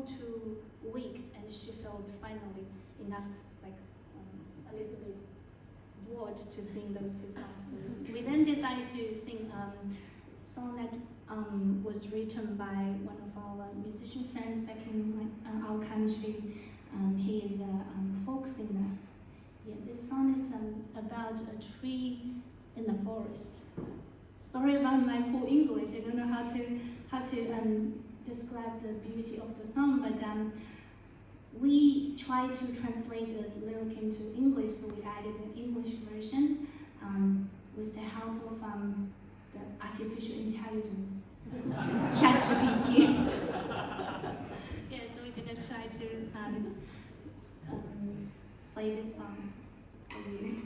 2 weeks, and she felt finally enough, like a little bit bored to sing those 2 songs. So we then decided to sing a song that was written by one of our musician friends back in our country. He is a folk singer. Yeah, this song is about a tree in the forest. Sorry about my poor English. I don't know how to describe the beauty of the song, but we tried to translate the lyric into English, so we added an English version with the help of the artificial intelligence, ChatGPT. Yeah, so we're gonna try to play this song for you.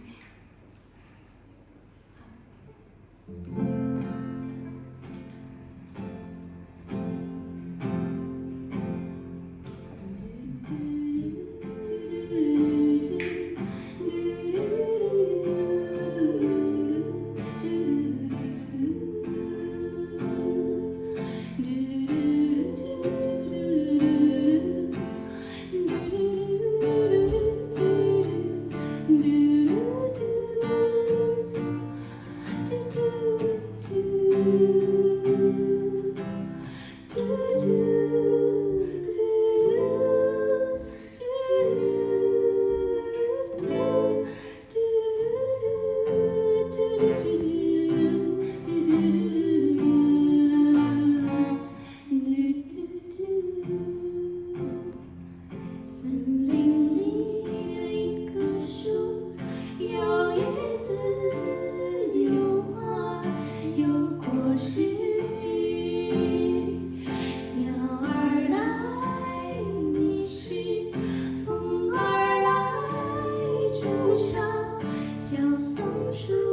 树。